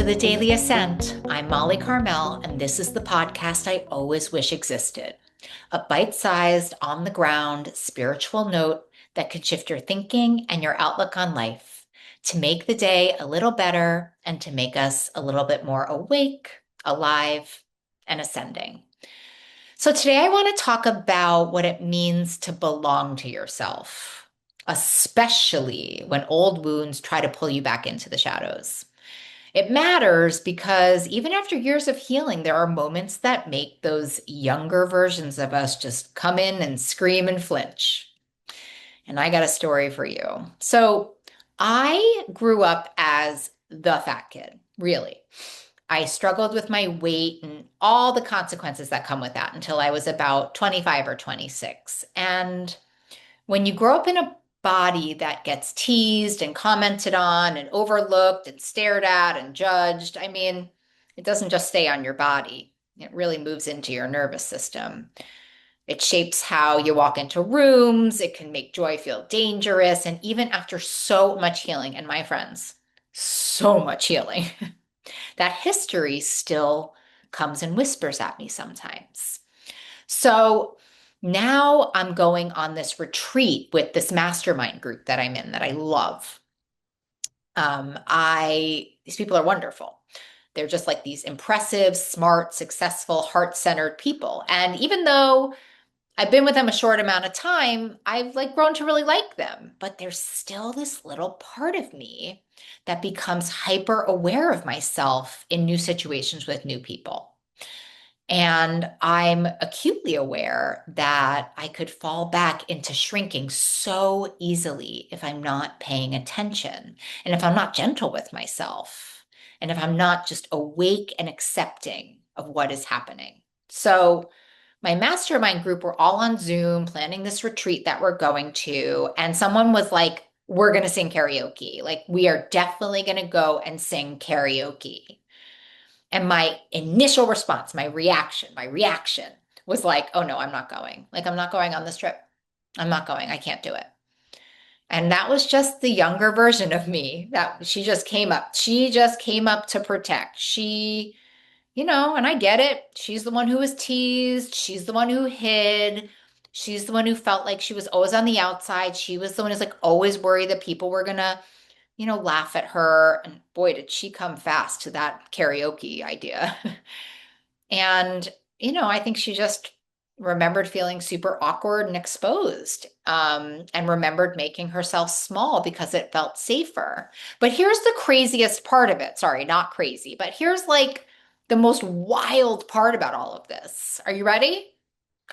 the Daily Ascent. I'm Molly Carmel, and this is the podcast I always wish existed. A bite sized, on the ground, spiritual note that could shift your thinking and your outlook on life to make the day a little better and to make us a little bit more awake, alive, and ascending. So, today I want to talk about what it means to belong to yourself, especially when old wounds try to pull you back into the shadows. It matters because even after years of healing, there are moments that make those younger versions of us just come in and scream and flinch. And I got a story for you. So I grew up as the fat kid, really. I struggled with my weight and all the consequences that come with that until I was about 25 or 26. And when you grow up in a body that gets teased and commented on and overlooked and stared at and judged, I mean, it doesn't just stay on your body. It really moves into your nervous system. It shapes how you walk into rooms. It can make joy feel dangerous. And even after so much healing, and my friends, so much healing, that history still comes and whispers at me sometimes. So now I'm going on this retreat with this mastermind group that I'm in that I love. These people are wonderful. They're just like these impressive, smart, successful, heart-centered people. And even though I've been with them a short amount of time, I've like grown to really like them. But there's still this little part of me that becomes hyper aware of myself in new situations with new people. And I'm acutely aware that I could fall back into shrinking so easily if I'm not paying attention and if I'm not gentle with myself and if I'm not just awake and accepting of what is happening. So, my mastermind group, we're all on Zoom planning this retreat that we're going to. And someone was like, we're going to sing karaoke. Like, we are definitely going to go and sing karaoke. And my initial response, my reaction was like, oh no, I'm not going. Like, I'm not going on this trip. I'm not going. I can't do it. And that was just the younger version of me that she just came up. She just came up to protect. And I get it. She's the one who was teased. She's the one who hid. She's the one who felt like she was always on the outside. She was the one who's like always worried that people were gonna laugh at her. And boy, did she come fast to that karaoke idea. And, I think she just remembered feeling super awkward and exposed, and remembered making herself small because it felt safer. But here's the craziest part of it. Sorry, not crazy, but here's like the most wild part about all of this. Are you ready?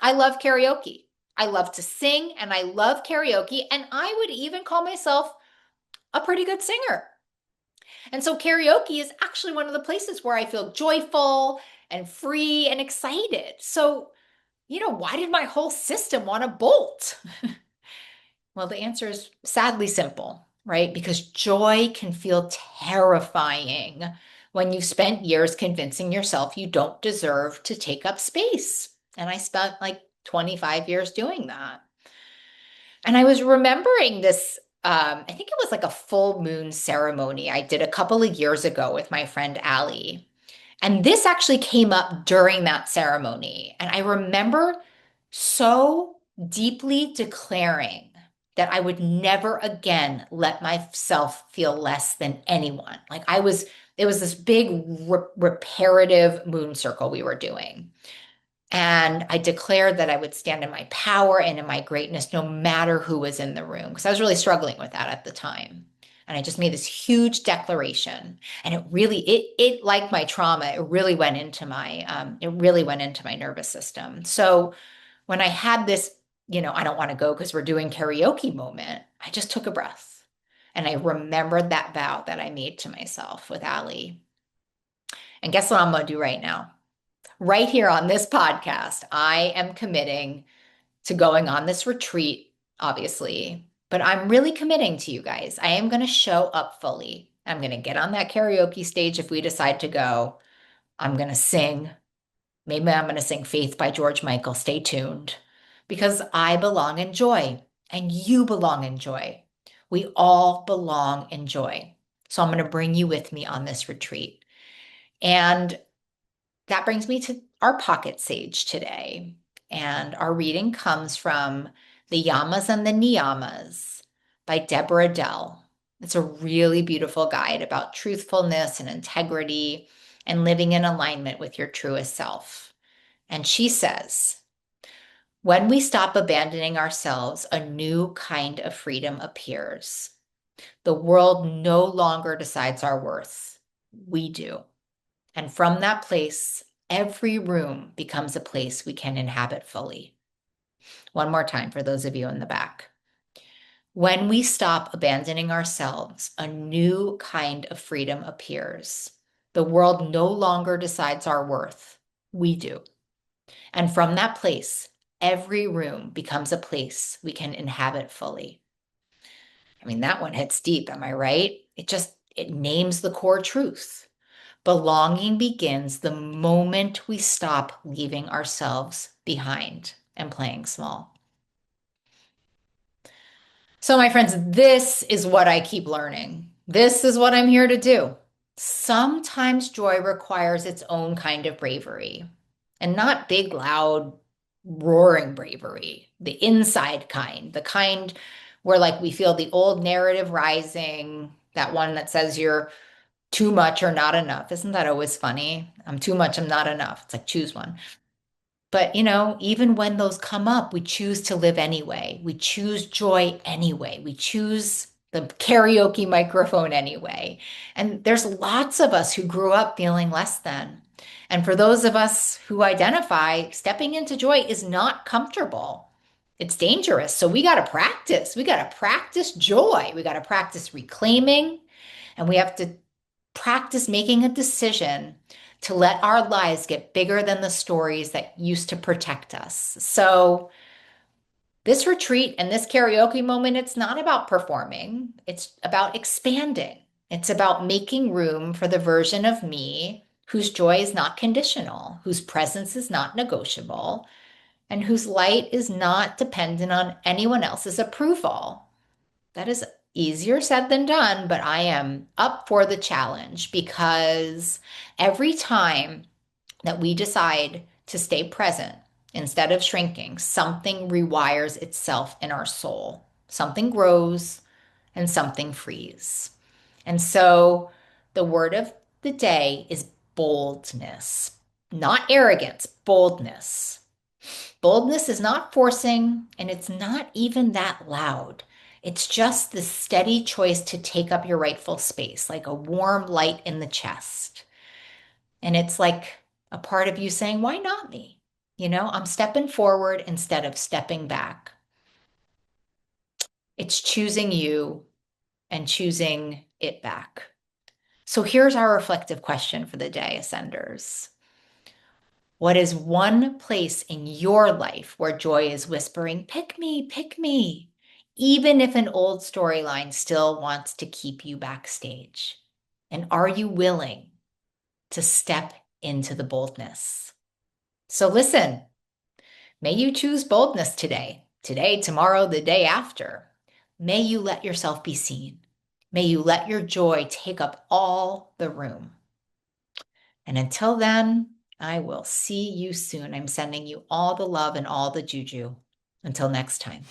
I love karaoke. I love to sing and I love karaoke. And I would even call myself a pretty good singer. And so karaoke is actually one of the places where I feel joyful and free and excited. So, why did my whole system want to bolt? Well, the answer is sadly simple, right? Because joy can feel terrifying when you've spent years convincing yourself you don't deserve to take up space. And I spent like 25 years doing that. And I was remembering this, I think it was like a full moon ceremony I did a couple of years ago with my friend Allie. And this actually came up during that ceremony. And I remember so deeply declaring that I would never again let myself feel less than anyone. It was this big reparative moon circle we were doing. And I declared that I would stand in my power and in my greatness no matter who was in the room, because I was really struggling with that at the time. And I just made this huge declaration. And it like my trauma, it really went into my nervous system. So when I had this, I don't want to go because we're doing karaoke moment, I just took a breath. And I remembered that vow that I made to myself with Allie. And guess what I'm going to do right now? Right here on this podcast, I am committing to going on this retreat, obviously, but I'm really committing to you guys. I am going to show up fully. I'm going to get on that karaoke stage if we decide to go. I'm going to sing. Maybe I'm going to sing Faith by George Michael. Stay tuned because I belong in joy and you belong in joy. We all belong in joy. So I'm going to bring you with me on this retreat. And that brings me to our pocket sage today. And our reading comes from The Yamas and the Niyamas by Deborah Dell. It's a really beautiful guide about truthfulness and integrity and living in alignment with your truest self. And she says, when we stop abandoning ourselves, a new kind of freedom appears. The world no longer decides our worth. We do. And from that place, every room becomes a place we can inhabit fully. One more time for those of you in the back. When we stop abandoning ourselves, a new kind of freedom appears. The world no longer decides our worth. We do. And from that place, every room becomes a place we can inhabit fully. I mean, that one hits deep, am I right? It names the core truth. Belonging begins the moment we stop leaving ourselves behind and playing small. So, my friends, this is what I keep learning. This is what I'm here to do. Sometimes joy requires its own kind of bravery, and not big, loud, roaring bravery, the inside kind, the kind where like we feel the old narrative rising, that one that says you're too much or not enough. Isn't that always funny? I'm too much, I'm not enough. It's like choose one. But, even when those come up, we choose to live anyway. We choose joy anyway. We choose the karaoke microphone anyway. And there's lots of us who grew up feeling less than. And for those of us who identify, stepping into joy is not comfortable. It's dangerous. So we got to practice. We got to practice joy. We got to practice reclaiming. And we have to practice making a decision to let our lives get bigger than the stories that used to protect us. So, this retreat and this karaoke moment, it's not about performing, it's about expanding. It's about making room for the version of me whose joy is not conditional, whose presence is not negotiable, and whose light is not dependent on anyone else's approval. That is easier said than done, but I am up for the challenge because every time that we decide to stay present instead of shrinking, something rewires itself in our soul. Something grows and something frees. And so the word of the day is boldness, not arrogance, boldness. Boldness is not forcing, and it's not even that loud. It's just the steady choice to take up your rightful space, like a warm light in the chest. And it's like a part of you saying, why not me? I'm stepping forward instead of stepping back. It's choosing you and choosing it back. So here's our reflective question for the day, Ascenders. What is one place in your life where joy is whispering, pick me, even if an old storyline still wants to keep you backstage? And are you willing to step into the boldness? So listen, may you choose boldness today, tomorrow, the day after. May you let yourself be seen. May you let your joy take up all the room. And until then, I will see you soon. I'm sending you all the love and all the juju. Until next time.